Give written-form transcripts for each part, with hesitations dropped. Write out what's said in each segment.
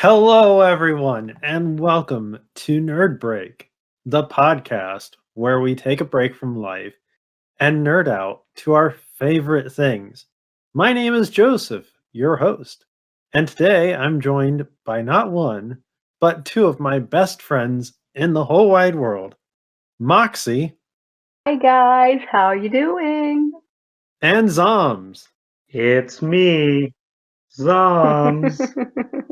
Hello, everyone, and welcome to Nerd Break, the podcast where we take a break from life and nerd out to our favorite things. My name is Joseph, your host, and today I'm joined by not one, but two of my best friends in the whole wide world, Moxie Hi guys, how you doing? and Zombs. It's me, Zombs.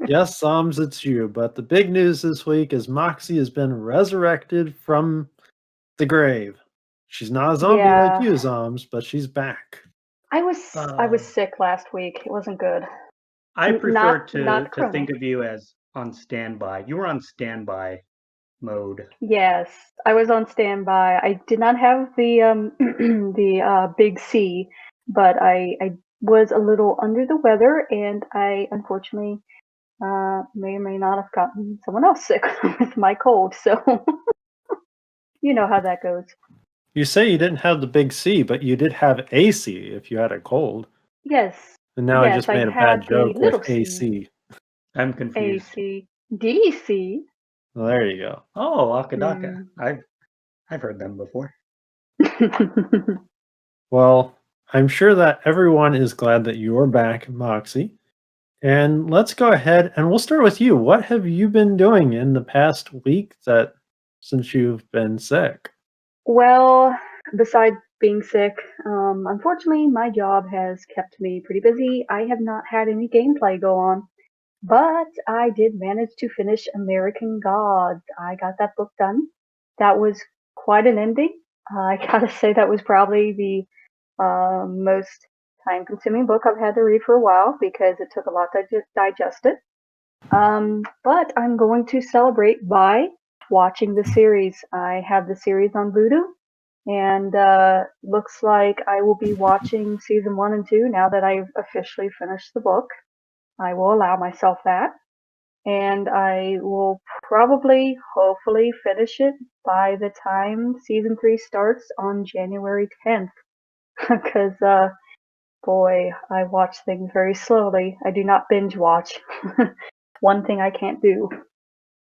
Yes, Zombs, it's you, but the big news this week is Moxie has been resurrected from the grave. She's not a zombie like Yeah, you, Zombs, but she's back. I was Uh, sick last week. It wasn't good. I Not prefer not to think chronic. of you as on standby. You were on standby mode. Yes, I was on standby. I did not have the the big C, but I was a little under the weather, and I unfortunately may or may not have gotten someone else sick with my cold. So you know how that goes. You say you didn't have the big C, but you did have AC if you had a cold. Yes, And now I yes, just I made a had bad the joke with little C, AC. I'm confused. AC, DC. Well, there you go. Oh, Akadaka. Hmm. I've heard them before. Well, I'm sure that everyone is glad that you're back, Moxie. And let's go ahead and we'll start with you. What have you been doing in the past week that since you've been sick? Well, besides being sick, unfortunately, my job has kept me pretty busy. I have not had any gameplay go on, but I did manage to finish American Gods. I got that book done. That was quite an ending. I gotta say, that was probably the most time consuming book I've had to read for a while because it took a lot to digest it. But I'm going to celebrate by watching the series. I have the series on Vudu, and looks like I will be watching season 1 and 2 now that I've officially finished the book. I will allow myself that, and I will probably, hopefully, finish it by the time season 3 starts on January 10th. Because, boy, I watch things very slowly. I do not binge watch. One thing I can't do.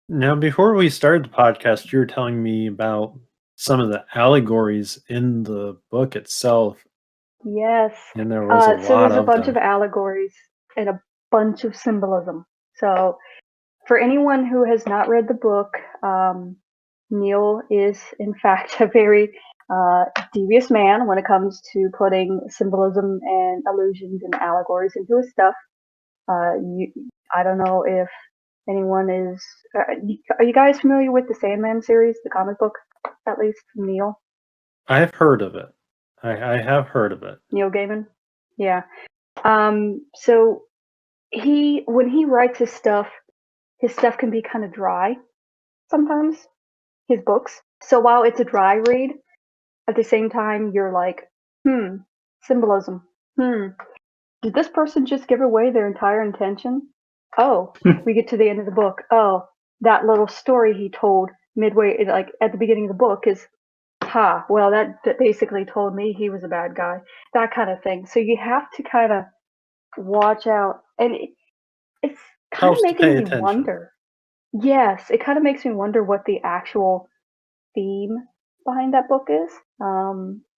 Now, before we started the podcast, you were telling me about some of the allegories in the book itself, Yes. and there was a So lot there's a of bunch of them. allegories and a bunch of symbolism. So for anyone who has not read the book, Neil is in fact a very devious man when it comes to putting symbolism and allusions and allegories into his stuff. You, I don't know if anyone is. Are you guys familiar with the Sandman series, the comic book? At least Neil. I've heard of it. I have heard of it. Neil Gaiman. Yeah. So when he writes his stuff can be kind of dry sometimes, his books. So while it's a dry read, at the same time you're like, symbolism. Did this person just give away their entire intention? Oh, we get to the end of the book. Oh, that little story he told midway, like at the beginning of the book, is well, that basically told me he was a bad guy. That kind of thing. So you have to kind of watch out, and it's kind of Helps to making pay me attention. wonder. Yes, it kind of makes me wonder what the actual theme behind that book is.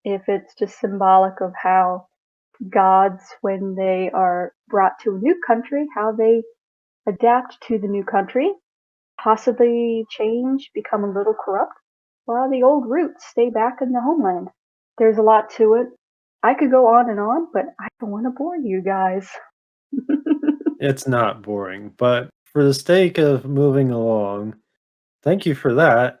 If it's just symbolic of how gods, when they are brought to a new country, how they adapt to the new country, possibly change, become a little corrupt, while the old roots stay back in the homeland. There's a lot to it. I could go on, but I don't want to bore you guys. It's not boring, but for the sake of moving along, thank you for that.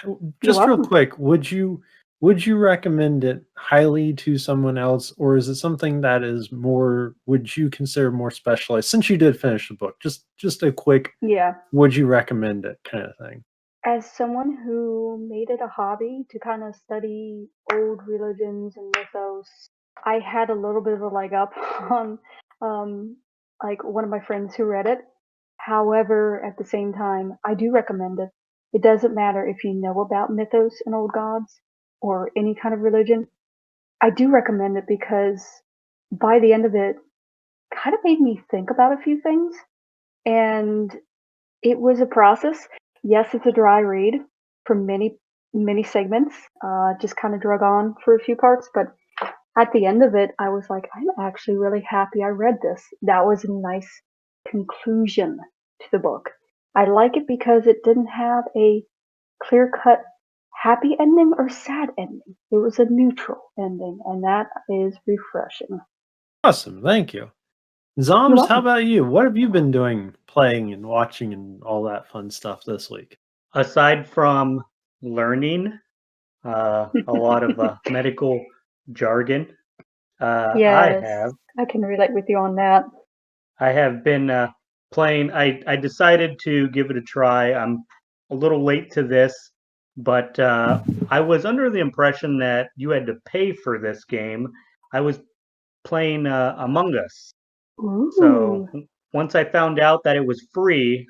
You're Just real welcome. quick, would you recommend it highly to someone else, or is it something that is more would you consider more specialized since you did finish the book? Just a quick Yeah. would you recommend it kind of thing. As someone who made it a hobby to kind of study old religions and mythos, I had a little bit of a leg up on um, like one of my friends who read it. However, at the same time, I do recommend it. It doesn't matter if you know about mythos and old gods or any kind of religion. I do recommend it because by the end of it, kind of made me think about a few things. And It was a process. Yes, it's a dry read from many segments. Just kind of drug on for a few parts, but at the end of it, I was like, I'm actually really happy I read this. That was a nice conclusion to the book. I like it because it didn't have a clear-cut happy ending or sad ending. It was a neutral ending, and that is refreshing. Awesome, thank you. You're Zombs, how welcome. about you? What have you been doing, playing and watching and all that fun stuff this week? Aside from learning a lot of medical jargon, I Yes, have I can relate with you on that. been playing. I decided to give it a try. I'm a little late to this, but I was under the impression that you had to pay for this game. I was playing Among Us. So Ooh. once I found out that it was free,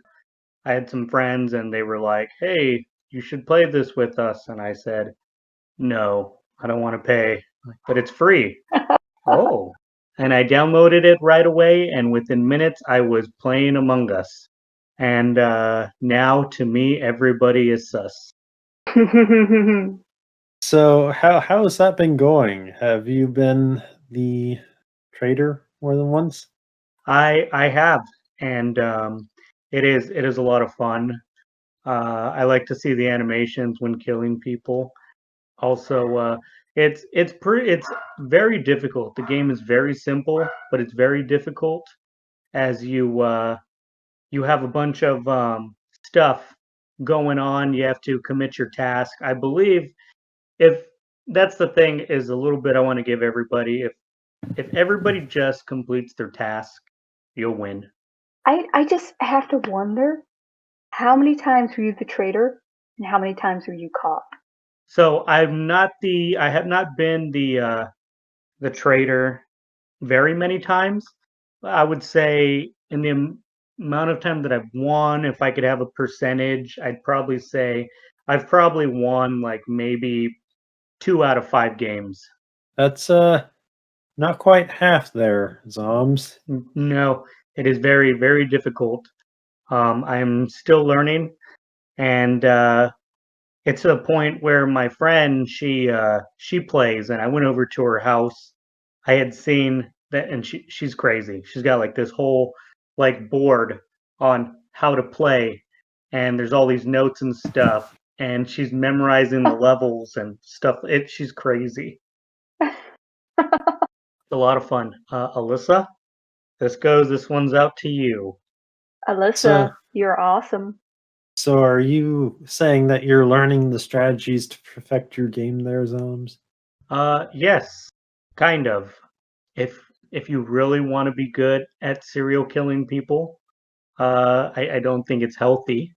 I had some friends and they were like, "Hey, you should play this with us." And I said, "No, I don't want to pay, but it's free." Oh. And I downloaded it right away, and within minutes, I was playing Among Us. And now, to me, everybody is sus. So how has that been going? Have you been the trader more than once? I have, and it is a lot of fun. I like to see the animations when killing people. Also, it's very difficult. The game is very simple, but it's very difficult as you have a bunch of stuff going on. You have to commit your task. I believe if that's the thing is a little bit I want to give everybody. If everybody just completes their task, you'll win. I just have to wonder how many times were you the traitor and how many times were you caught? So I have not been the trader very many times. I would say in the amount of time that I've won, if I could have a percentage, I'd probably say I've probably won like maybe 2 out of 5 games. That's not quite half there, Zombs. No, it is very, very difficult. I'm still learning, and it's a point where my friend she plays, and I went over to her house. I had seen that, and she's crazy. She's got like this whole like board on how to play, and there's all these notes and stuff, and she's memorizing the levels and stuff. She's crazy. It's a lot of fun. Alyssa, this one's out to you. So Alyssa, you're awesome. so are you saying that you're learning the strategies to perfect your game there, Zombs? Yes, kind of. If you really want to be good at serial killing people, I don't think it's healthy.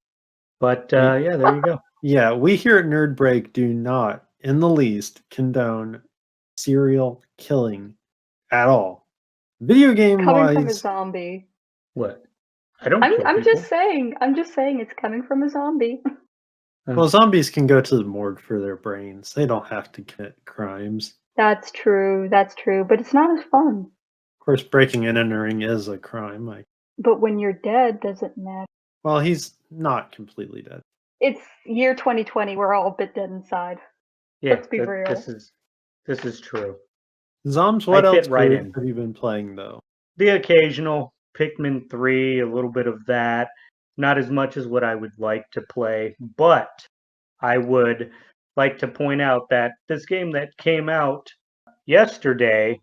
But Y- yeah, there you go. Yeah, we here at Nerd Break do not in the least condone serial killing at all. Video game Coming from a wise, zombie. What? I don't kill people. I'm just saying it's coming from a zombie. well, zombies can go to the morgue for their brains. They don't have to commit crimes. That's true, but it's not as fun. Of course, breaking and entering is a crime. Like, But when you're dead, doesn't matter. well, he's not completely dead. It's year 2020, we're all a bit dead inside. Yeah, Let's be real. this is true. Zombs, I what else fit right in. have you been playing though? The occasional Pikmin 3, a little bit of that. Not as much as what I would like to play, but I would like to point out that this game that came out yesterday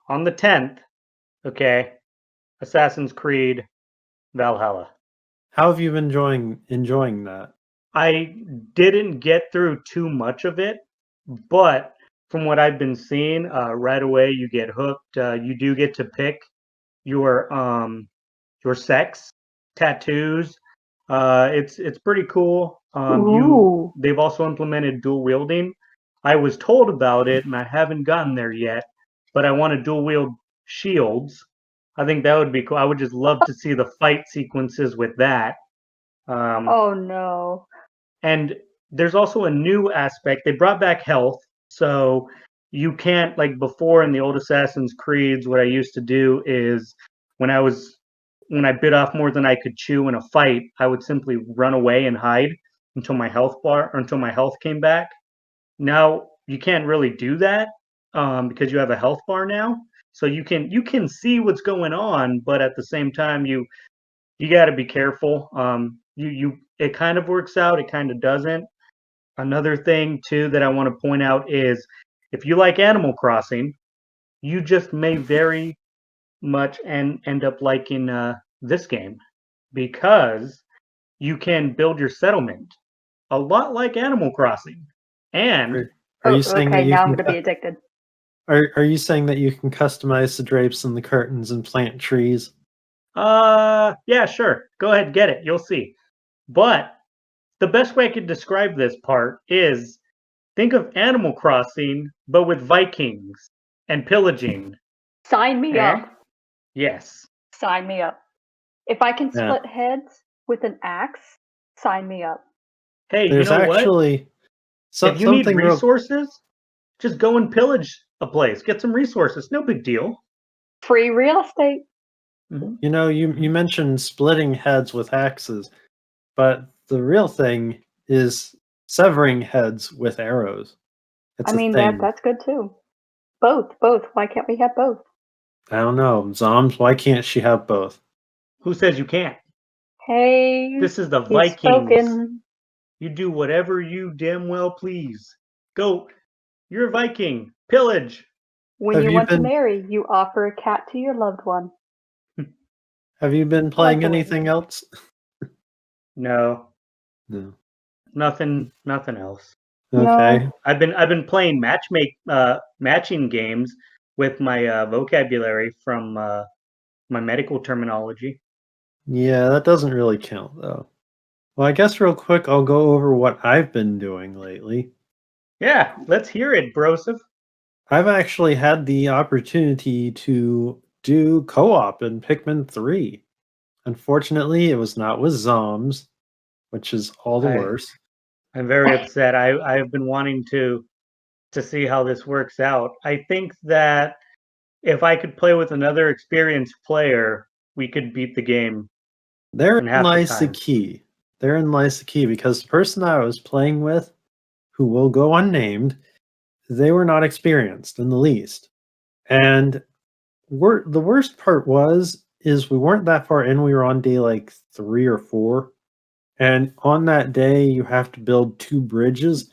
on the 10th, okay, Assassin's Creed Valhalla. How have you been enjoying that? I didn't get through too much of it, but from what I've been seeing, right away you get hooked. You do get to pick your sex, tattoos. It's pretty cool. Ooh. They've also implemented dual wielding. I was told about it, and I haven't gotten there yet, but I want to dual wield shields. I think that would be cool. I would just love to see the fight sequences with that. Um, Oh no. and there's also a new aspect. They brought back health, so you can't like before in the old Assassin's Creeds. What I used to do is when I was when I bit off more than I could chew in a fight, I would simply run away and hide until my health came back. Now you can't really do that because you have a health bar now, so you can see what's going on, but at the same time you got to be careful. You it kind of works out, it kind of doesn't. Another thing too that I want to point out is if you like Animal Crossing, you just may very much end up liking this game because you can build your settlement a lot like Animal Crossing. And Are Oh, you saying that okay. you Now I'm can going to be addicted. are you saying that you can customize the drapes and the curtains and plant trees? yeah, sure. Go ahead, get it. You'll see. But the best way I could describe this part is think of Animal Crossing, but with Vikings and pillaging. Sign me Eh? up. Yes. Sign me up. If I can Yeah. split heads with an axe, sign me up. Hey, you There's know what? actually If you need something real. resources, just go and pillage a place. Get some resources. No big deal. Free real estate. Mhm. You know, you mentioned splitting heads with axes, but the real thing is severing heads with arrows. It's I a mean, thing. that's good too. Both. Why can't we have both? I don't know. Zombs, why can't she have both? Who says you can't? Hey, This is the he's Vikings. spoken. You do whatever you damn well please. Go. You're a Viking. Pillage. When Have you you want to been marry, you offer a cat to your loved one. have you been I like playing the way anything else? No, No. nothing else. Okay. No, I've been playing matching games with my vocabulary from my medical terminology. Yeah, that doesn't really count though. Well, I guess real quick I'll go over what I've been doing lately. Yeah, let's hear it, Broseph. I've actually had the opportunity to do co-op in Pikmin 3. Unfortunately, it was not with Zombs, which is all the I worse. I'm very upset. I've been wanting to see how this works out. I think that if I could play with another experienced player, we could beat the game in Therein half the lies the time. key. Therein lies the key because the person I was playing with, who will go unnamed, they were not experienced in the least. And the worst part is we weren't that far in. We were on day like 3 or 4. And on that day, you have to build 2 bridges.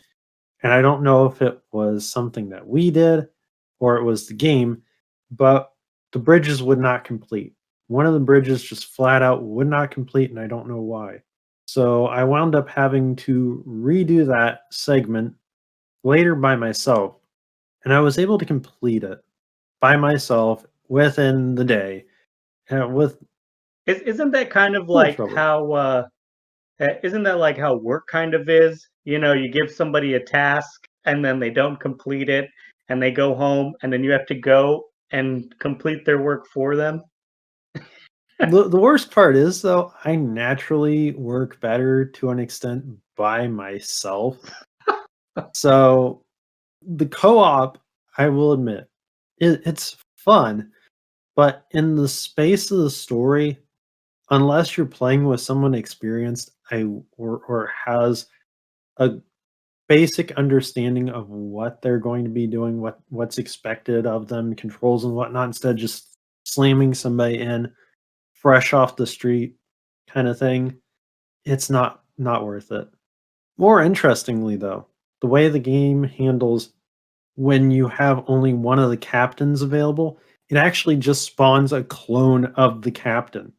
And I don't know if it was something that we did or it was the game, but the bridges would not complete. One of the bridges just flat out would not complete, and I don't know why. So I wound up having to redo that segment later by myself, and I was able to complete it by myself within the day with Isn't that kind of little like trouble. how isn't that like how work kind of is? You know, you give somebody a task and then they don't complete it and they go home and then you have to go and complete their work for them. The worst part is though, I naturally work better to an extent by myself. So the co-op, I will admit, it's fun, but in the space of the story, unless you're playing with someone experienced, or has a basic understanding of what they're going to be doing, what's expected of them, controls and whatnot, instead of just slamming somebody in fresh off the street kind of thing, it's not worth it. More interestingly, though, the way the game handles when you have only one of the captains available, it actually just spawns a clone of the captain.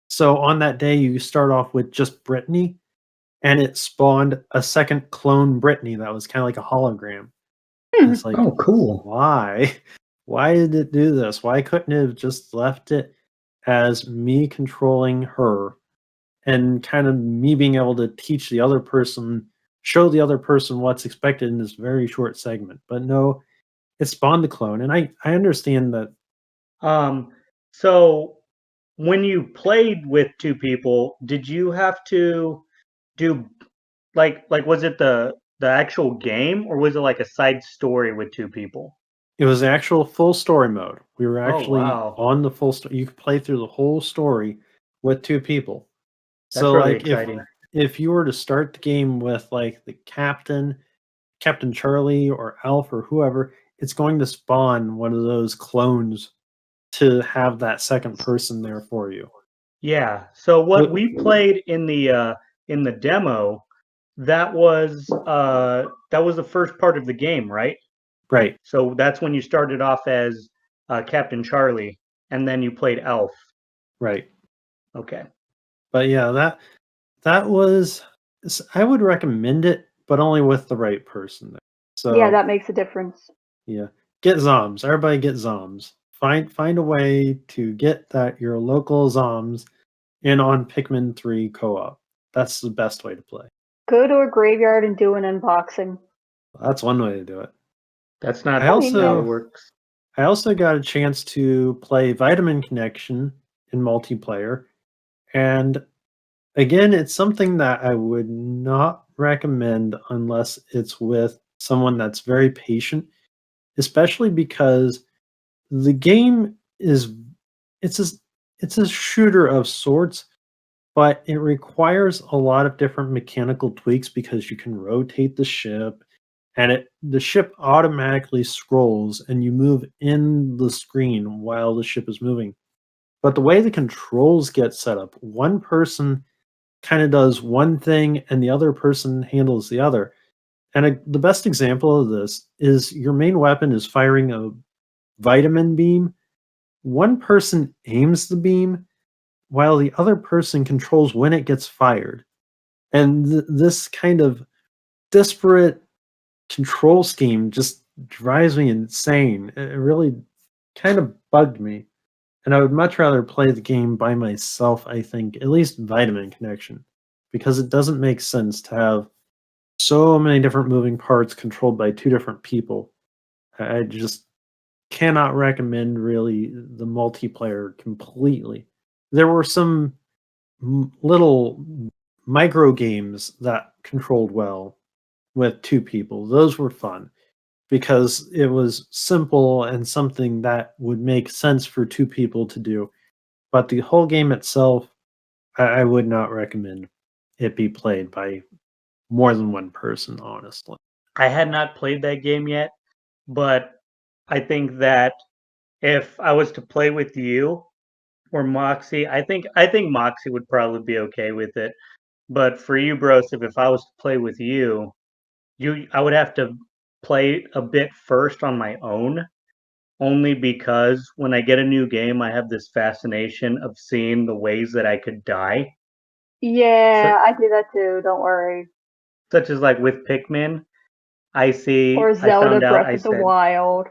So on that day, you start off with just Brittany, and it spawned a second clone Brittany that was kind of like a hologram. And it's like, Oh, cool. why? Why did it do this? Why couldn't it have just left it as me controlling her and kind of me being able to teach the other person, show the other person what's expected in this very short segment? But no, it spawned the clone. And I understand that Um, so when you played with two people, did you have to do like was it the actual game or was it like a side story with two people? it was actual full story mode. We were Oh actually wow. on the full story. You could play through the whole story with 2 people. That's So, really like, exciting. if you were to start the game with, like, the captain, Captain Charlie or Alf or whoever, it's going to spawn one of those clones to have that second person there for you. Yeah. So what Wh- we played in the demo, that was the first part of the game, right? Right, So that's when you started off as Captain Charlie, and then you played Elf. right. Okay. But yeah, that was I would recommend it, but only with the right person there. Yeah, So, that makes a difference. yeah. Get Zombs. Everybody get Zombs. Find a way to get that your local Zombs in on Pikmin 3 co-op. That's the best way to play. Go to a graveyard and do an unboxing. That's one way to do it. That's not I I mean, how it also works. I also got a chance to play Vitamin Connection in multiplayer, and again, it's something that I would not recommend unless it's with someone that's very patient, especially because the game is it's a it's a shooter of sorts, but it requires a lot of different mechanical tweaks because you can rotate the ship and the ship automatically scrolls and you move in the screen while the ship is moving. But the way the controls get set up, one person kind of does one thing and the other person handles the other. And the best example of this is your main weapon is firing a vitamin beam. One person aims the beam while the other person controls when it gets fired. And this kind of disparate control scheme just drives me insane. It really kind of bugged me. And I would much rather play the game by myself, I think, at least Vitamin Connection, because it doesn't make sense to have so many different moving parts controlled by 2 different people. I just cannot recommend really the multiplayer completely. There were some little micro games that controlled well with 2 people. Those were fun because it was simple and something that would make sense for 2 people to do. But the whole game itself, I would not recommend it be played by more than one person, honestly. I had not played that game yet, but I think that if I was to play with you or Moxie, I think Moxie would probably be okay with it. But for you, bros, if I was to play with you I would have to play a bit first on my own, only because when I get a new game, I have this fascination of seeing the ways that I could die. So, Yeah, I do that too. Don't worry. such as like with Pikmin, Or I Zelda found out Breath I of the said, Wild.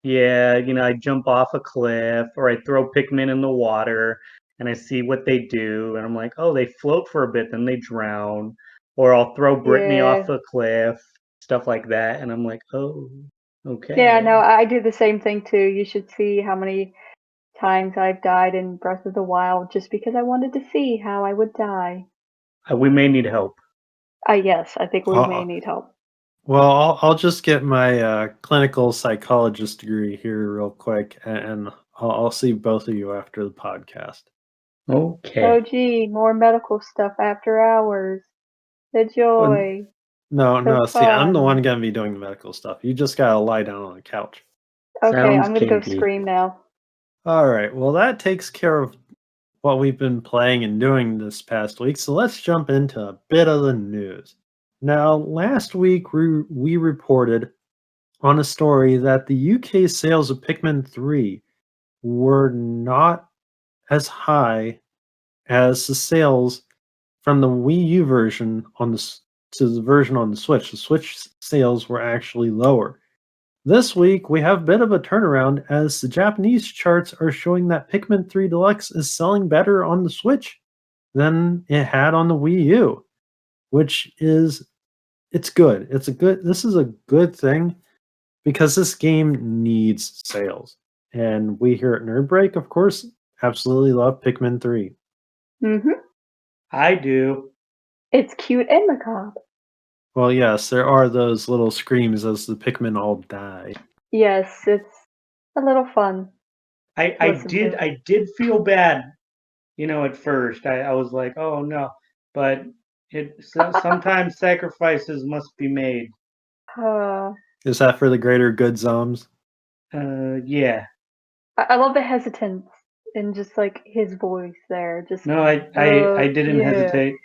yeah, I jump off a cliff or I throw Pikmin in the water and I see what they do and I'm like, oh, they float for a bit, then they drown. Or I'll throw Brittany off Yeah. a cliff, stuff like that, and I'm like, oh, Yeah, no, okay. I do the same thing too. You should see how many times I've died in Breath of the Wild just because I wanted to see how I would die. We may need help. Yes, I think we may Uh, need help. well, I'll just get my clinical psychologist degree here real quick, and I'll see both of you after the podcast. Oh, Okay. gee, more medical stuff after hours. The Oh, joy, no, the no, see, I'm the one fun. going to be doing the medical stuff. You just got to lie down on the couch. Okay, Sounds I'm gonna go kinky. scream now. All right, well, that takes care of what we've been playing and doing this past week. So let's jump into a bit of the news. Now, last week we reported on a story that the UK sales of Pikmin 3 were not as high as the sales from the Wii U version to the version on the Switch. The Switch sales were actually lower. This week, we have a bit of a turnaround as the Japanese charts are showing that Pikmin 3 Deluxe is selling better on the Switch than it had on the Wii U, which is it's good. This is a good thing because this game needs sales. And we here at Nerd Break, of course, absolutely love Pikmin 3. Mm-hmm. I do. It's cute and macabre. Well, yes, there are those little screams as the Pikmin all die. Yes, it's a little fun to I listen did to. I did feel bad at first I was like, oh no, but sometimes sacrifices must be made. Uh, Is that for the greater good, Zombs? Yeah. I love the hesitance and just like his voice there. Just, No, I didn't yeah. hesitate.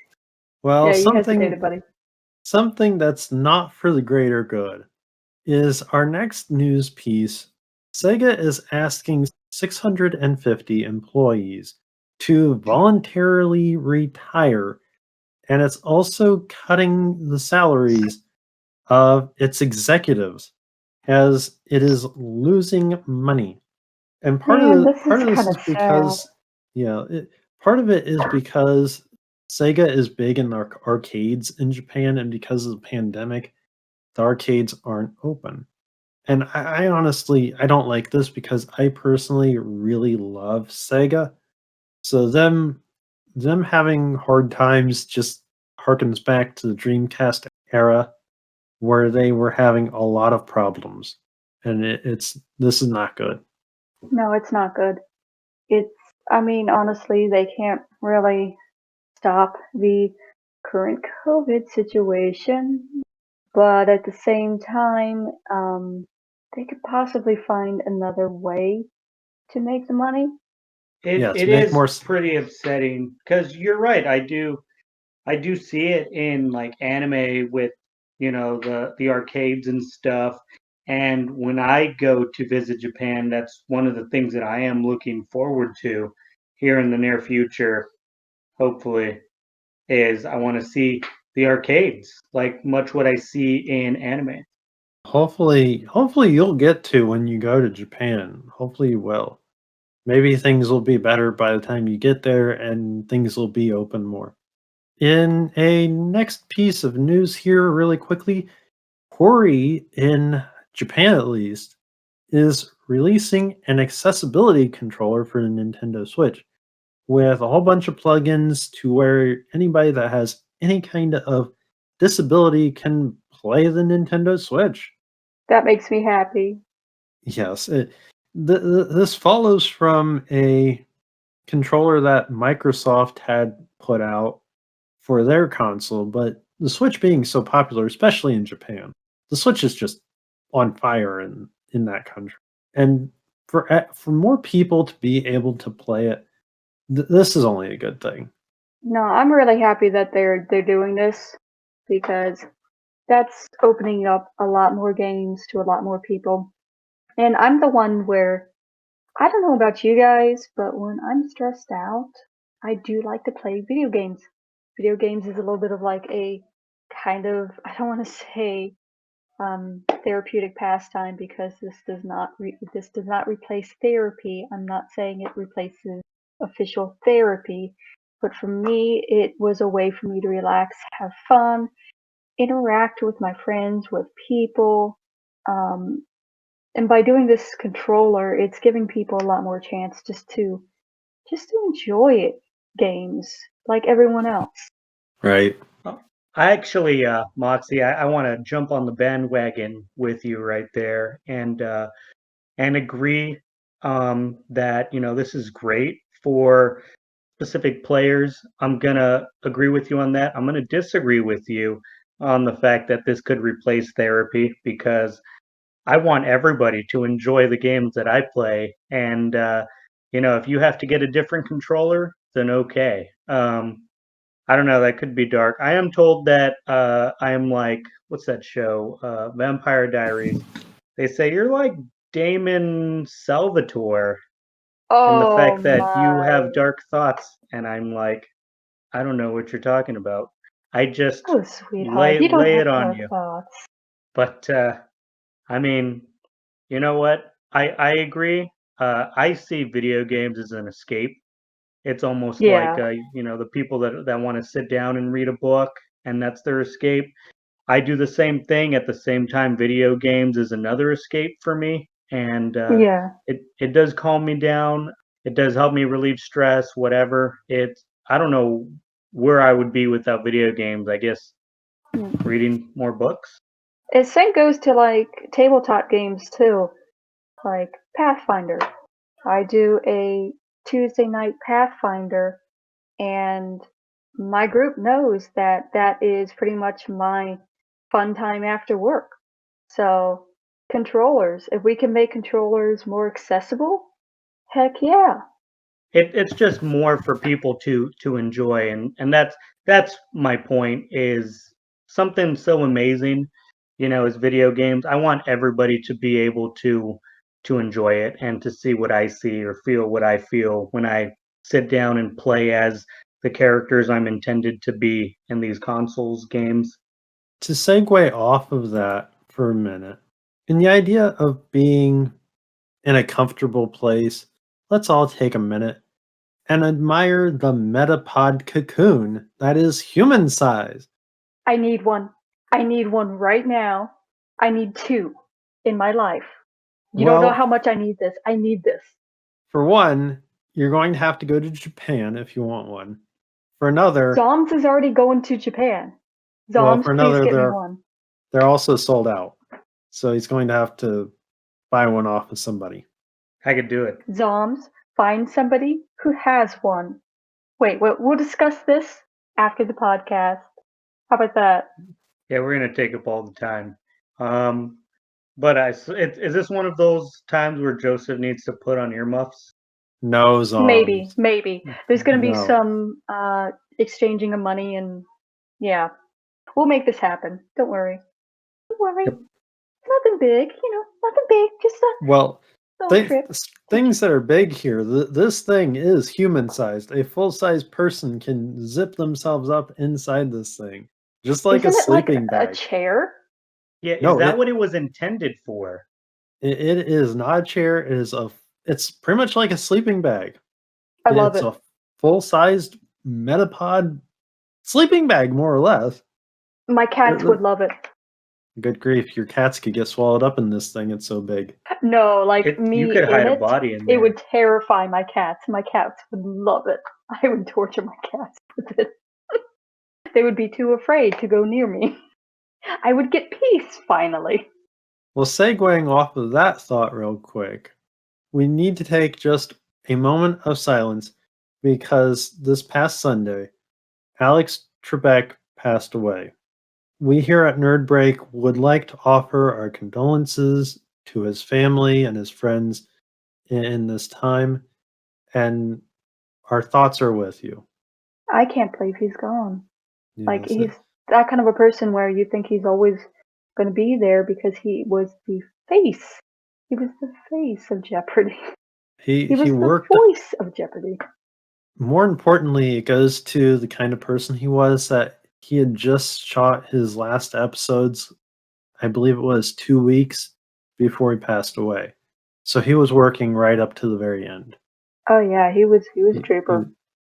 Well, Yeah, you hesitated, buddy. something that's not for the greater good is our next news piece. Sega is asking 650 employees to voluntarily retire, and it's also cutting the salaries of its executives as it is losing money. And Man, this part is of this kind is of sad. because part of it is because Sega is big in the arcades in Japan, and because of the pandemic, the arcades aren't open. And I honestly I don't like this because I personally really love Sega. So them having hard times just harkens back to the Dreamcast era where they were having a lot of problems. And it's this is not good. No, it's not good. It's, I mean, honestly, they can't really stop the current COVID situation, but at the same time, they could possibly find another way to make the money. It Yeah, to it make is more pretty upsetting because you're right. I do see it in like anime with the arcades and stuff. And when I go to visit Japan, that's one of the things that I am looking forward to here in the near future, hopefully, is I want to see the arcades, like much what I see in anime. hopefully you'll get to when you go to Japan. Hopefully you will. Maybe things will be better by the time you get there and things will be open more. In a next piece of news here, really quickly, Hori, in Japan at least, is releasing an accessibility controller for the Nintendo Switch with a whole bunch of plugins to where anybody that has any kind of disability can play the Nintendo Switch. That makes me happy. Yes, this follows from a controller that Microsoft had put out for their console, but the Switch being so popular, especially in Japan, the Switch is just on fire in that country. And for more people to be able to play it, this is only a good thing. No, I'm really happy that they're doing this because that's opening up a lot more games to a lot more people. And I'm the one where I don't know about you guys, but when I'm stressed out, I do like to play video games. Video games is a little bit of like a kind of, I don't want to say therapeutic pastime because this does not replace therapy. I'm not saying it replaces official therapy, but for me, it was a way for me to relax, have fun, interact with my friends, with people. Um, and by doing this controller, it's giving people a lot more chance just to enjoy it, games like everyone else. Right. I actually, Moxie, I want to jump on the bandwagon with you right there and agree that this is great for specific players. I'm gonna agree with you on that. I'm gonna disagree with you on the fact that this could replace therapy because I want everybody to enjoy the games that I play. And if you have to get a different controller, then okay. I don't know. That could be dark. I am told that I am like what's that show? Vampire Diaries. They say you're like Damon Salvatore in the Oh fact that you my. have dark thoughts, and I'm like, I don't know what you're talking about. I just Oh, sweetheart, lay you don't lay have it on dark you. thoughts. But I mean, you know what? I agree. I see video games as an escape. It's almost like Yeah, the people that want to sit down and read a book and that's their escape. I do the same thing at the same time. Video games is another escape for me, and yeah. it does calm me down. It does help me relieve stress. Whatever. I don't know where I would be without video games. I guess Mm. reading more books. And same goes to like tabletop games too, like Pathfinder. I do a Tuesday night Pathfinder and my group knows that that is pretty much my fun time after work. So, controllers, if we can make controllers more accessible, heck yeah. It's just more for people to enjoy, and that's my point. Is something so amazing, as video games. I want everybody to be able to enjoy it and to see what I see or feel what I feel when I sit down and play as the characters I'm intended to be in these consoles games. To segue off of that for a minute, in the idea of being in a comfortable place, let's all take a minute and admire the Metapod cocoon that is human size. I need one. I need one right now. I need two in my life. You don't know Well, how much I need this. I need this. for one, you're going to have to go to Japan if you want one. For another, Zombs is already going to Japan. well, Zombs, for please another, get me one. they're also sold out. So he's going to have to buy one off of somebody. I could do it. Zombs, find somebody who has one. Wait, we'll discuss this after the podcast. How about that? Yeah, we're gonna take up all the time. But is this one of those times where Joseph needs to put on earmuffs? No Maybe, zombies. maybe. There's going to be No. some exchanging of money, and yeah, we'll make this happen. Don't worry. Don't worry. Yep. Nothing big, nothing big. Just a Well, little trip. things that are big here. This thing is human sized. A full size person can zip themselves up inside this thing, just like Isn't a it like sleeping a bag. chair? Yeah, is No, that what it was intended for? it is not a chair. It is It's pretty much like a sleeping bag. I love It's it. a full sized Metapod sleeping bag, more or less. My cats would love it. Good grief, your cats could get swallowed up in this thing. It's so big. No, like me You could in hide a it, body in it there. would terrify my cats. My cats would love it. I would torture my cats with it. They would be too afraid to go near me. I would get peace finally. Well, segueing off of that thought real quick, we need to take just a moment of silence because this past Sunday, Alex Trebek passed away. We here at Nerd Break would like to offer our condolences to his family and his friends in this time, and our thoughts are with you. I can't believe he's gone. Like, Yes, he's that kind of a person where you think he's always going to be there because he was the face. He was the face of Jeopardy. he He was the worked. voice of Jeopardy. More importantly, it goes to the kind of person he was that he had just shot his last episodes. I believe it was 2 weeks before he passed away. So he was working right up to the very end. Oh yeah, he was a He, trooper.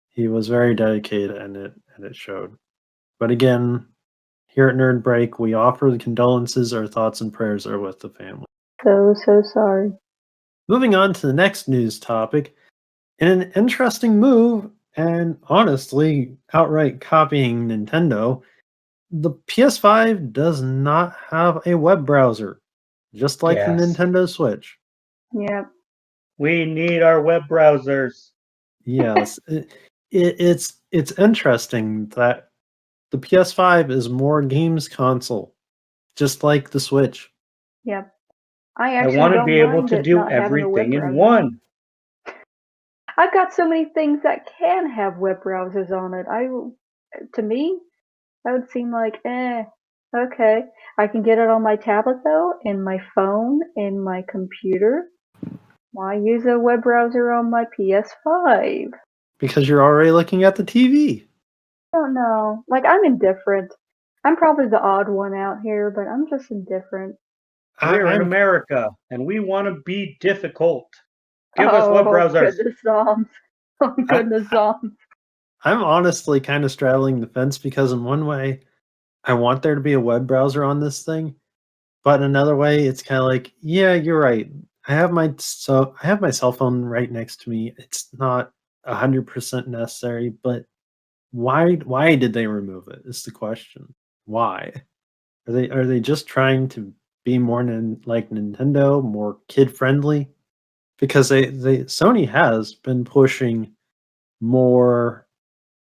he was very dedicated, and it showed. But again, here at Nerd Break, we offer the condolences. Our thoughts and prayers are with the family. So sorry. Moving on to the next news topic. In an interesting move, and honestly, outright copying Nintendo, the PS5 does not have a web browser, just like the Yes. Nintendo Switch. Yeah. We need our web browsers. Yes, it's interesting that the PS5 is more games console, just like the Switch. Yep. I I actually want to don't be able mind to it do not having a web everything in browser. one. I've got so many things that can have web browsers on it. To me, that would seem like, okay. I can get it on my tablet though, in my phone, in my computer. Why use a web browser on my PS5? Because you're already looking at the TV. I don't know. Like, I'm indifferent. I'm probably the odd one out here, but I'm just indifferent. We're in I'm America, and we want to be difficult. Give us web browsers. Goodness, Zombs. Oh, goodness, Zombs. I'm honestly kind of straddling the fence because in one way, I want there to be a web browser on this thing, but in another way, it's kind of like, yeah, you're right. I have my cell phone right next to me. It's not 100% necessary, but why did they remove it? Is the question. Why? Are they just trying to be more like Nintendo, more kid friendly? Because Sony has been pushing more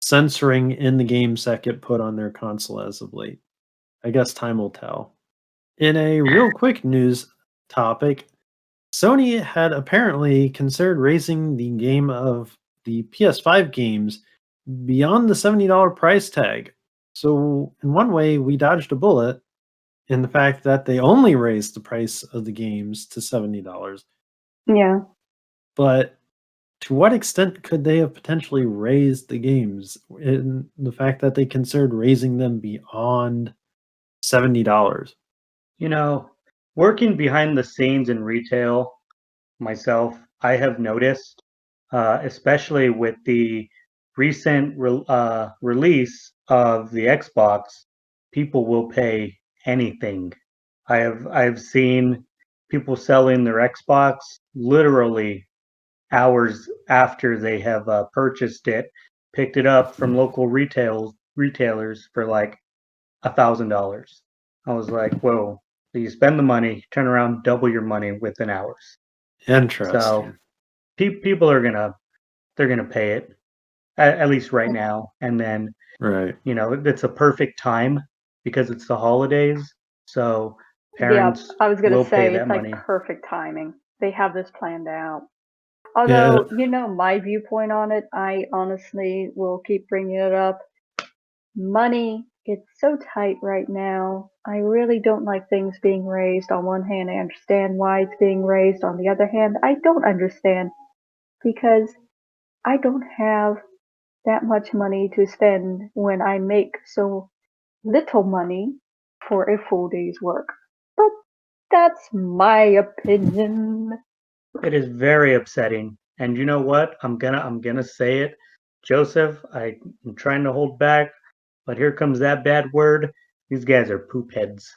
censoring in the games that get put on their console as of late. I guess time will tell. In a real quick news topic, Sony had apparently considered raising the game of the PS5 games beyond the $70 price tag. So, in one way, we dodged a bullet in the fact that they only raised the price of the games to $70. Yeah. But to what extent could they have potentially raised the games in the fact that they considered raising them beyond $70? You know, working behind the scenes in retail myself, I have noticed, especially with the recent release of the Xbox, people will pay anything. I've seen people selling their Xbox literally hours after they have purchased it, picked it up from local retailers for like $1,000. I was like, whoa! So you spend the money, turn around, double your money within hours. So Interesting. people are they're gonna pay it at least right now, and then Right. it's a perfect time because it's the holidays. So Yeah, parents I was gonna will pay say that it's like money. perfect timing. They have this planned out. Yeah. Although, my viewpoint on it, I honestly will keep bringing it up. Money, it's so tight right now. I really don't like things being raised. On one hand, I understand why it's being raised. On the other hand, I don't understand because I don't have that much money to spend when I make so little money for a full day's work. But that's my opinion. It is very upsetting. And you know what? I'm gonna say it. Joseph, I'm trying to hold back, but here comes that bad word. These guys are poop heads.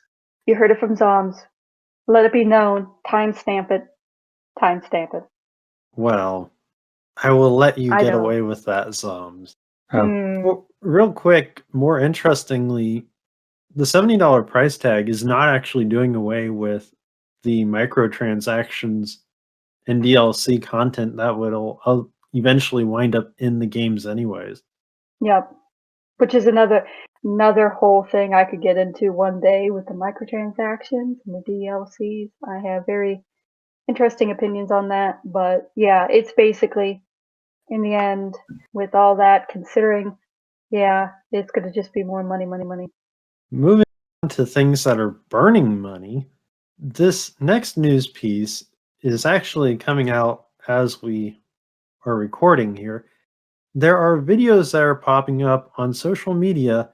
You heard it from Zombs. Let it be known. Timestamp it. Timestamp it. Well, I will let you I get don't. away with that, Zombs. Oh, Well, real quick, more interestingly, the $70 price tag is not actually doing away with the microtransactions and DLC content that would eventually wind up in the games anyways. Yep. Which is another whole thing I could get into one day with the microtransactions and the DLCs. I have very interesting opinions on that, but yeah, it's basically in the end with all that considering, yeah, it's going to just be more money, money, money. Moving on to things that are burning money, this next news piece is actually coming out as we are recording here. There are videos that are popping up on social media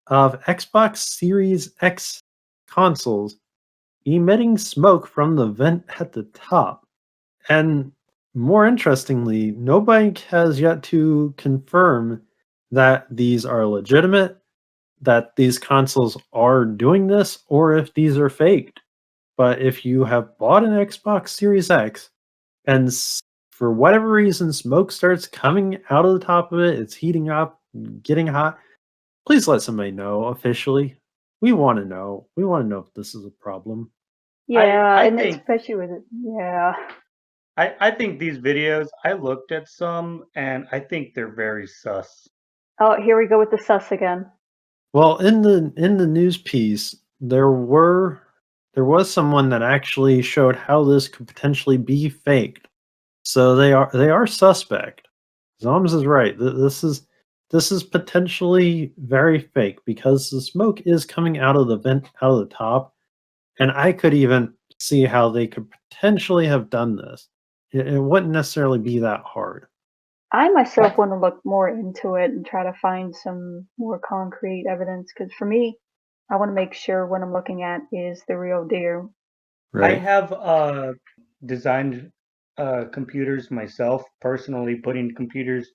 of Xbox Series X consoles emitting smoke from the vent at the top. And more interestingly, nobody has yet to confirm that these are legitimate, that these consoles are doing this, or if these are faked. But if you have bought an Xbox Series X and for whatever reason smoke starts coming out of the top of it, it's heating up, getting hot, please let somebody know officially. We want to know. We want to know if this is a problem. Yeah, I and think especially with it. Yeah. I think these videos, I looked at some and I think they're very sus. Oh, here we go with the sus again. Well, in the news piece, there was someone that actually showed how this could potentially be faked. So they are suspect. Zoms is right. This is potentially very fake because the smoke is coming out of the vent out of the top, and I could even see how they could potentially have done this. It wouldn't necessarily be that hard. I myself I, want to look more into it and try to find some more concrete evidence because for me, I want to make sure what I'm looking at is the real deal. I Right. have designed computers myself, personally putting computers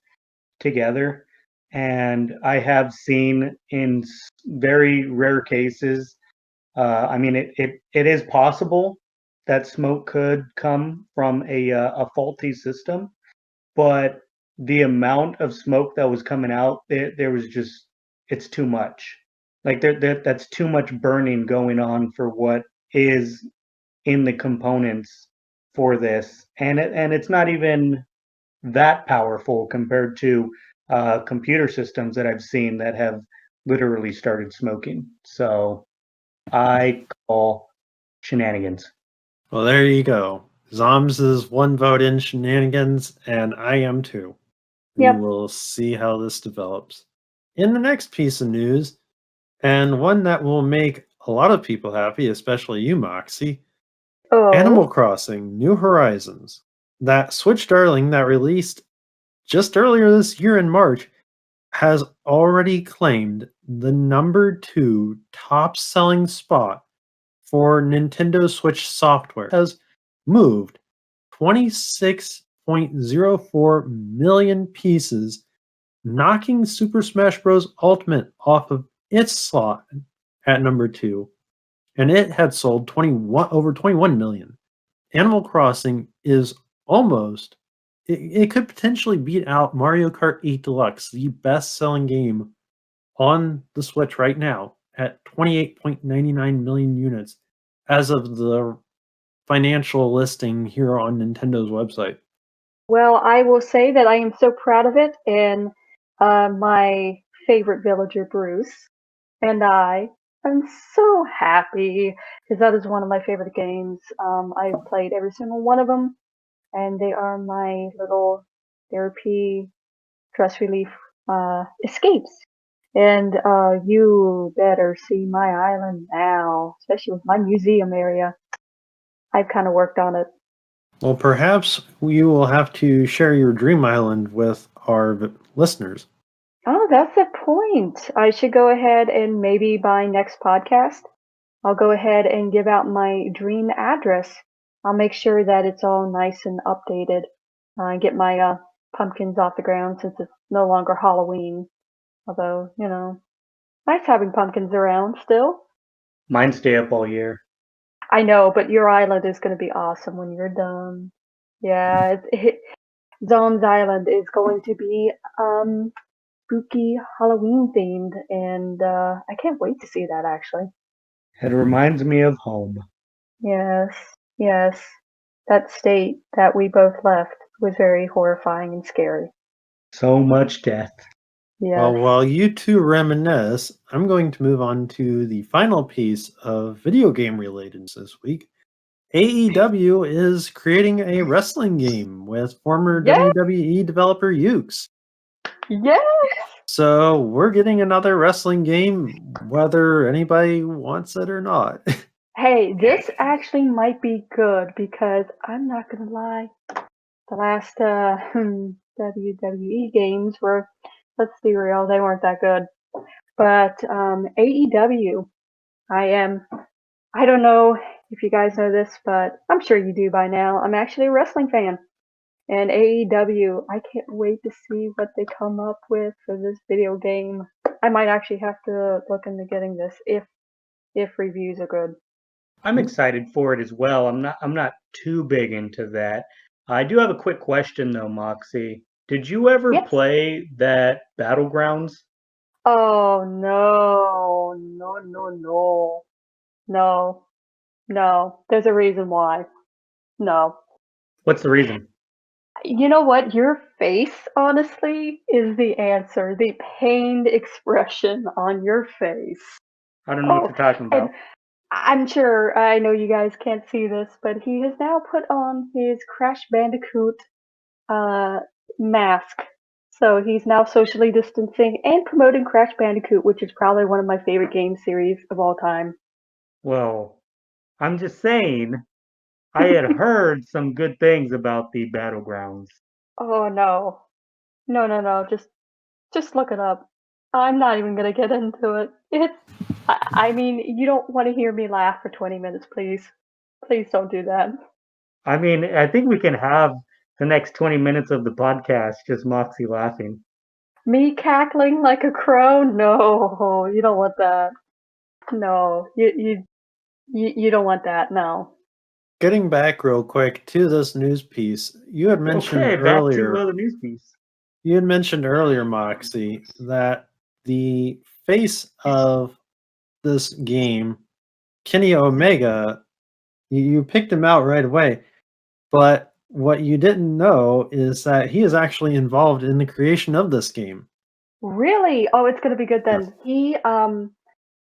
together, and I have seen in very rare cases. I mean, it is possible that smoke could come from a faulty system, but the amount of smoke that was coming out, there was just it's too much. Like that's too much burning going on for what is in the components for this, and it's not even that powerful compared to computer systems that I've seen that have literally started smoking. So I call shenanigans. Well, there you go. Zombs is one vote in shenanigans, and I am too. We Yep. will see how this develops. In the next piece of news, and one that will make a lot of people happy, especially you, Moxie, Animal Oh, Crossing New Horizons. That Switch darling that released just earlier this year in March has already claimed the number 2 top selling spot for Nintendo Switch software. Has moved 26.04 million pieces, knocking Super Smash Bros. Ultimate off of its slot at number 2, and it had sold over 21 million. Animal Crossing is almost it could potentially beat out Mario Kart 8 Deluxe, the best-selling game on the Switch right now, at 28.99 million units as of the financial listing here on Nintendo's website. well, I will say that I am so proud of it, and my favorite villager, Bruce, and I am so happy because that is one of my favorite games. I've played every single one of them, and they are my little therapy, stress relief escapes. And you better see my island now, especially with my museum area. I've kind of worked on it. Well, perhaps you will have to share your dream island with our listeners. Oh, that's the point. I should go ahead and maybe by next podcast, I'll go ahead and give out my dream address. I'll make sure that it's all nice and updated. And get my pumpkins off the ground since it's no longer Halloween. Although, nice having pumpkins around still. Mine stay up all year. I know, but your island is going to be awesome when you're done. Yeah, Zombs Island is going to be spooky Halloween themed, and I can't wait to see that actually. It reminds me of home. Yes, yes. That state that we both left was very horrifying and scary. So much death. Well, Yes. while you two reminisce, I'm going to move on to the final piece of video game related news this week. AEW is creating a wrestling game with former Yes, WWE developer Ukes. yes. So we're getting another wrestling game, whether anybody wants it or not. Hey, this actually might be good because I'm not gonna lie. The last WWE games were, let's be real, they weren't that good. But AEW, I don't know if you guys know this, but I'm sure you do by now. I'm actually a wrestling fan. And AEW, I can't wait to see what they come up with for this video game. I might actually have to look into getting this if reviews are good. I'm excited for it as well. I'm not too big into that. I do have a quick question though, Moxie. Did you ever Yes. play that Battlegrounds? Oh no, no, no, no, no, no. There's a reason why. No. What's the reason? You know what? Your face, honestly, is the answer. The pained expression on your face. I don't know what Oh, you're talking and about. I'm sure I know you guys can't see this, but he has now put on his Crash Bandicoot uh, mask. So he's now socially distancing and promoting Crash Bandicoot, which is probably one of my favorite game series of all time. Well, I'm just saying, I had heard some good things about the Battlegrounds. Oh no. No, no, no. Just look it up. I'm not even gonna get into it. I mean, you don't want to hear me laugh for 20 minutes, please. Please don't do that. I mean, I think we can have the next 20 minutes of the podcast just Moxie laughing. Me cackling like a crow? No, you don't want that. No, you don't want that. No. Getting back real quick to this news piece, you had mentioned Okay, back to earlier the news piece. You had mentioned earlier, Moxie, that the face of this game, Kenny Omega, you picked him out right away. But what you didn't know is that he is actually involved in the creation of this game. Really? Oh, it's gonna be good Yes. then.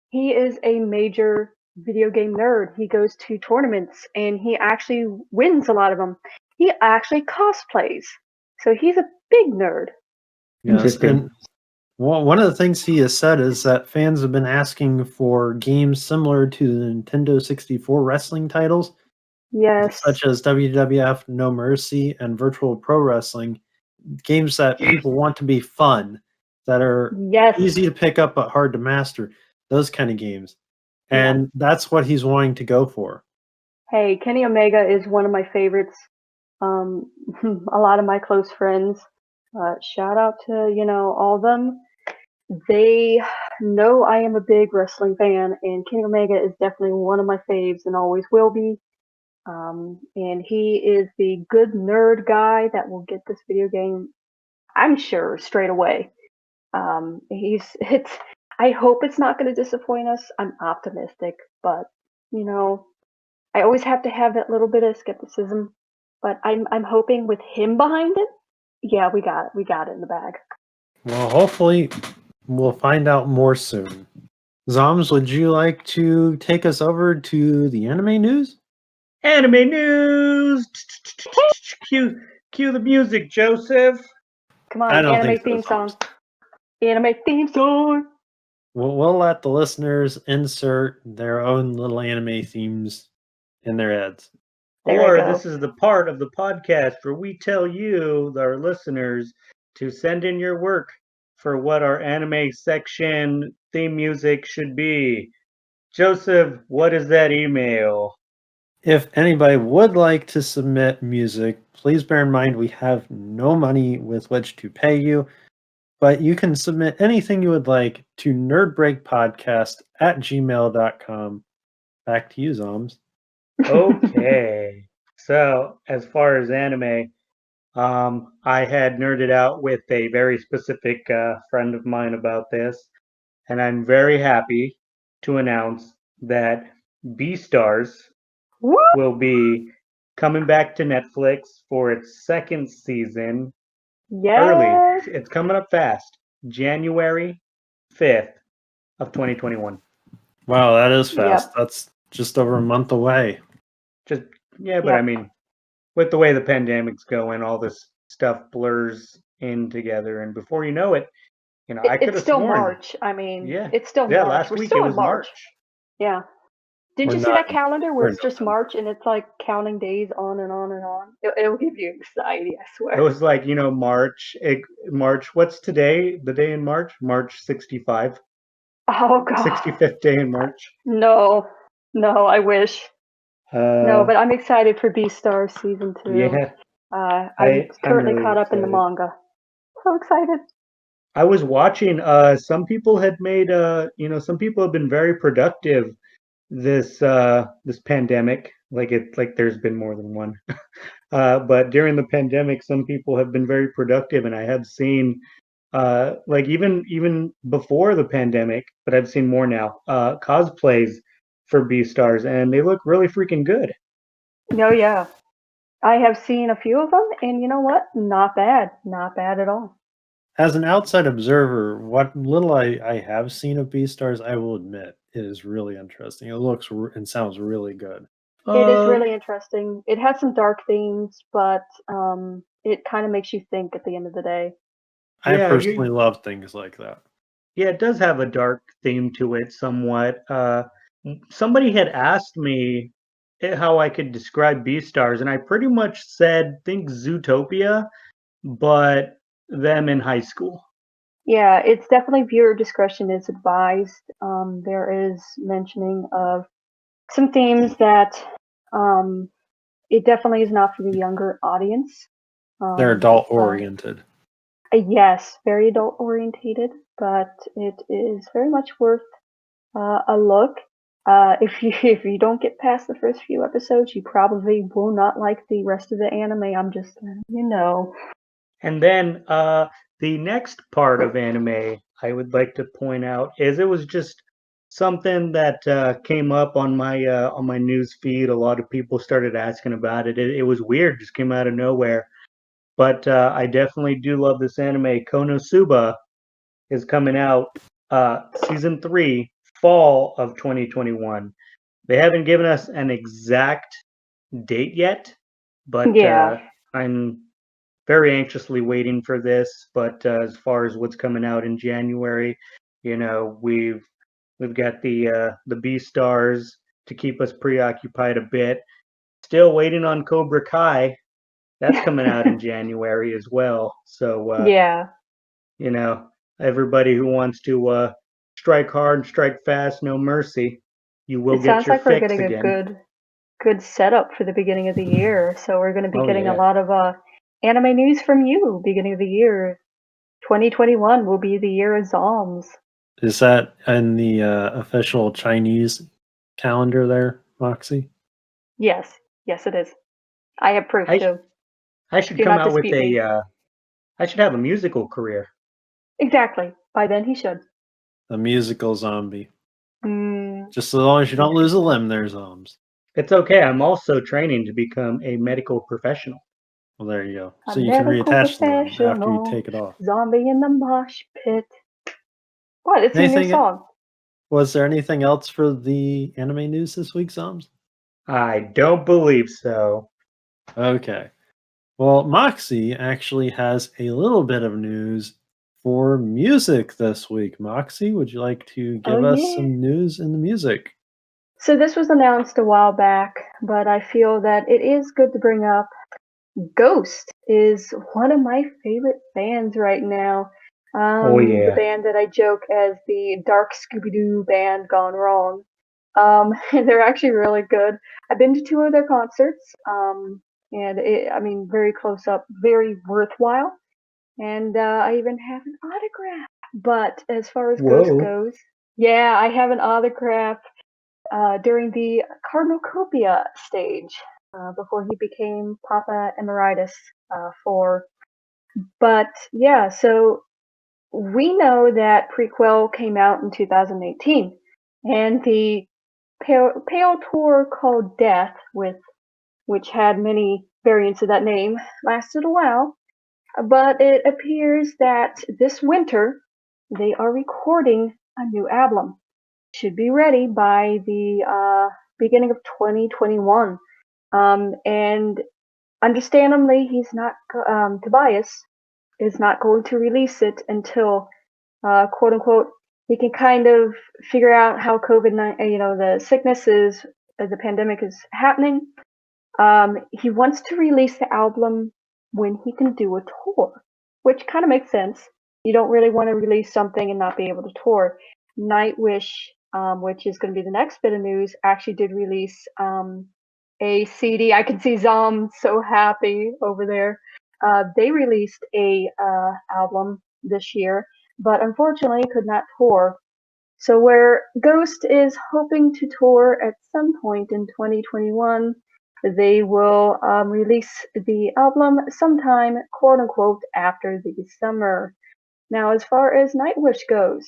He is a major video game nerd. He goes to tournaments and he actually wins a lot of them. He actually cosplays. So he's a big nerd. Yes, Interesting. and one of the things he has said is that fans have been asking for games similar to the Nintendo 64 wrestling titles, Yes. such as WWF No Mercy and Virtual Pro Wrestling, games that people want to be fun, that are Yes. easy to pick up but hard to master, those kind of games. Yeah. And that's what he's wanting to go for. Hey, Kenny Omega is one of my favorites. A lot of my close friends. Shout out to, all of them. They know I am a big wrestling fan, and Kenny Omega is definitely one of my faves and always will be. And he is the good nerd guy that will get this video game, I'm sure, straight away. I hope it's not going to disappoint us. I'm optimistic, but I always have to have that little bit of skepticism. But I'm hoping with him behind it, yeah, we got it in the bag. Well, hopefully, we'll find out more soon. Zombs, would you like to take us over to the anime news? Anime news. Cue the music, Joseph. Come I on, don't anime think so, theme song. Zombs. Anime theme song. We'll let the listeners insert their own little anime themes in their heads. There Or we go. this is the part of the podcast where we tell you, our listeners, to send in your work for what our anime section theme music should be. Joseph, what is that email? If anybody would like to submit music, please bear in mind we have no money with which to pay you, but you can submit anything you would like to nerdbreakpodcast@gmail.com. Back to you, Zombs. Okay. So, as far as anime, I had nerded out with a very specific friend of mine about this, and I'm very happy to announce that Beastars Woo! will be coming back to Netflix for its second season early. Yes. It's coming up fast. January 5th of 2021. Wow, that is fast. Yep. That's just over a month away. But I Yep. mean, with the way the pandemic's going, all this stuff blurs in together, and before you know it, I could It's have still sworn. March. I mean, Yeah. it's still Yeah, March. last We're week still it in was March. March. Yeah. Did We're you see not that calendar where we're in it's just November. March and it's like counting days on and on and on? It'll give you anxiety, I It swear. was like, March. What's today? The day in March? March 65. Oh god. 65th day in March. No, I wish. No, but I'm excited for Beastars season 2. Yeah, I'm I'm currently really caught up in the excited. manga. So excited. I was watching. Some people had made. Some people have been very productive this pandemic. Like there's been more than one. But during the pandemic, some people have been very productive, and I have seen, like even before the pandemic, but I've seen more now. Cosplays for Beastars, and they look really freaking good. Oh yeah. I have seen a few of them, and you know what? Not bad. Not bad at all. As an outside observer, what little I have seen of Beastars, I will admit, is really interesting. It looks and sounds really good. It is really interesting. It has some dark themes, but it kind of makes you think at the end of the day. I Yeah, personally love things like that. Yeah, it does have a dark theme to it somewhat. Somebody had asked me how I could describe Beastars, and I pretty much said, think Zootopia, but them in high school. Yeah, it's definitely viewer discretion is advised. There is mentioning of some themes that it definitely is not for the younger audience. They're adult oriented. Yes, very adult orientated, but it is very much worth a look. If you don't get past the first few episodes, you probably will not like the rest of the anime. I'm just letting you know. And then the next part of anime I would like to point out is it was just something that came up on my news feed. A lot of people started asking about it. It was weird, just came out of nowhere. But I definitely do love this anime. Konosuba is coming out season 3, fall of 2021. They haven't given us an exact date yet, but Yeah, I'm very anxiously waiting for this. But as far as what's coming out in January, we've got the B stars to keep us preoccupied a bit. Still waiting on Cobra Kai. That's coming out in January as well. So yeah. you know, everybody who wants to strike hard, strike fast, no mercy, you will It get sounds your like we're fix getting a again. good setup for the beginning of the year. So we're going to be Oh getting a yeah. lot of anime news from you beginning of the year. 2021 will be the year of Zombs. Is that in the official Chinese calendar there, Moxie? Yes, yes, it is. I have proof I too. I should Do come not out with dispute me. I should have a musical career. Exactly. By then he should. A musical zombie. Mm, Just as long as you don't lose a limb, there's zombies. It's okay. I'm also training to become a medical professional. Well, there you go. a So you can medical reattach the limb after you professional, take it off. zombie in the mosh pit. What? It's a new Anything? song. Was there anything else for the anime news this week, Zombs? I don't believe so. Okay. Well, Moxie actually has a little bit of news for music this week. Moxie, would you like to Oh give us yeah. some news in the music? So this was announced a while back, but I feel that it is good to bring up. Ghost is one of my favorite bands right now. Oh The yeah. band that I joke as the Dark Scooby-Doo band gone wrong. They're actually really good. I've been to 2 of their concerts, and I mean, very close up, very worthwhile. And I even have an autograph. But as far as Ghost Whoa. goes, yeah, I have an autograph during the Cardinalcopia stage before he became Papa Emeritus for. But yeah, so we know that prequel came out in 2018, and the Pale tour called Death, which had many variants of that name, lasted a while. But it appears that this winter they are recording a new album. Should be ready by the beginning of 2021. And understandably, Tobias is not going to release it until, quote unquote, he can kind of figure out how the sickness is, the pandemic is happening. He wants to release the album when he can do a tour, which kind of makes sense. You don't really want to release something and not be able to tour. Nightwish, which is going to be the next bit of news, actually did release a CD. I can see Zombs so happy over there. They released a album this year, but unfortunately could not tour. So where Ghost is hoping to tour at some point in 2021, they will release the album sometime, quote unquote, after the summer. Now, as far as Nightwish goes,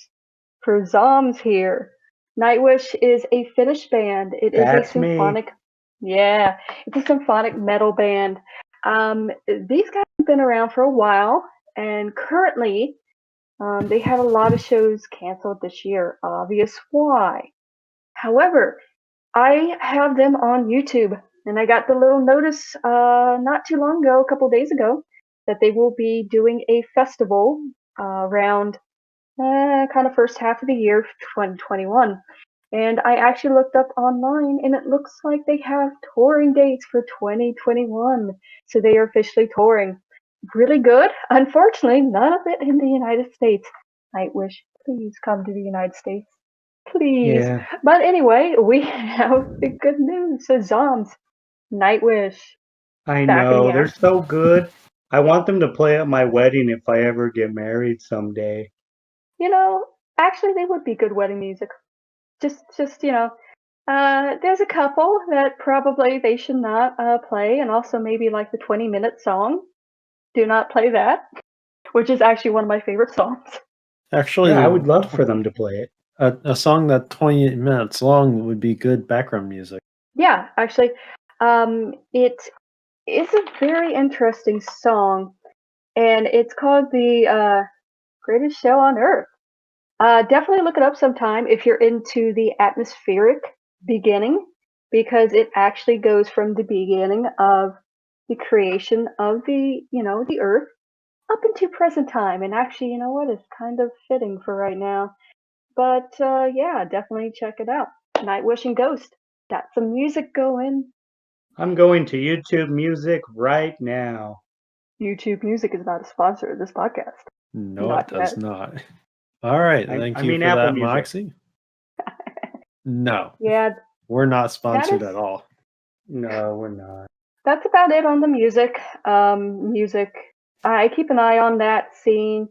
for Zombs here, Nightwish is a Finnish band. It is a That's me. symphonic, yeah, it's a symphonic metal band. These guys have been around for a while, and currently they had a lot of shows canceled this year. Obvious why. However, I have them on YouTube, and I got the little notice not too long ago, a couple days ago, that they will be doing a festival around kind of first half of the year 2021. And I actually looked up online, and it looks like they have touring dates for 2021. So they are officially touring. Really good. Unfortunately, none of it in the United States. Nightwish, please come to the United States. Please. Yeah. But anyway, we have the good news. So Zombs, Nightwish, I back in the know. They're act. so good. I want them to play at my wedding if I ever get married someday. You know, actually, they would be good wedding music. Just there's a couple that probably they should not play, and also maybe like the 20-minute song. Do not play that, which is actually one of my favorite songs. Actually, Yeah, I would the love for them to play it. A song that's 28 minutes long would be good background music. Yeah, actually, it is a very interesting song, and it's called the Greatest Show on Earth. Definitely look it up sometime if you're into the atmospheric beginning, because it actually goes from the beginning of the creation of the Earth up into present time. And actually, you know what? It's kind of fitting for right now. But yeah, definitely check it out. Nightwish and Ghost. Got some music going. I'm going to YouTube Music right now. YouTube Music is not a sponsor of this podcast. No, Not it does yet. not. All right. Thank I you mean for Apple that, Music. Moxie. No, Yeah, we're not that sponsored is at all. No, we're not. that's about it on the music. Music. I keep an eye on that scene.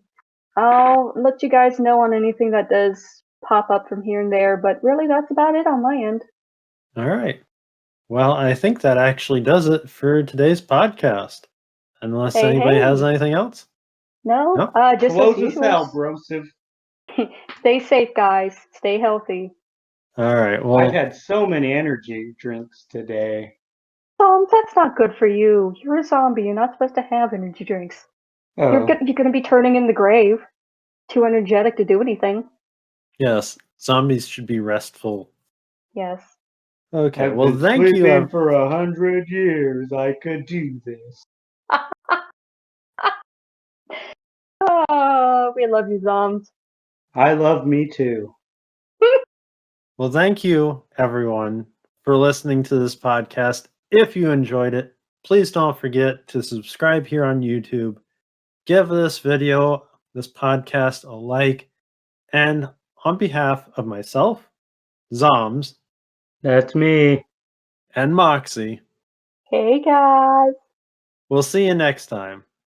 I'll let you guys know on anything that does pop up from here and there, but really that's about it on my end. All right. Well, I think that actually does it for today's podcast. Unless Hey, anybody has hey. anything else? No, No? just Close as us usual. out, brosive. Stay safe, guys. Stay healthy. All right. Well, I've had so many energy drinks today. That's not good for you. You're a zombie. You're not supposed to have energy drinks. You're Oh, you're gonna be turning in the grave. Too energetic to do anything. yes, zombies should be restful. Yes. Okay. I've Well, been thank you. sleeping for 100 years. I could do this. Oh, we love you, Zombs. I love me too. Well, thank you, everyone, for listening to this podcast. If you enjoyed it, please don't forget to subscribe here on YouTube. Give this video, this podcast, a like. And on behalf of myself, Zombs, That's me. and Moxie, Hey, guys. we'll see you next time.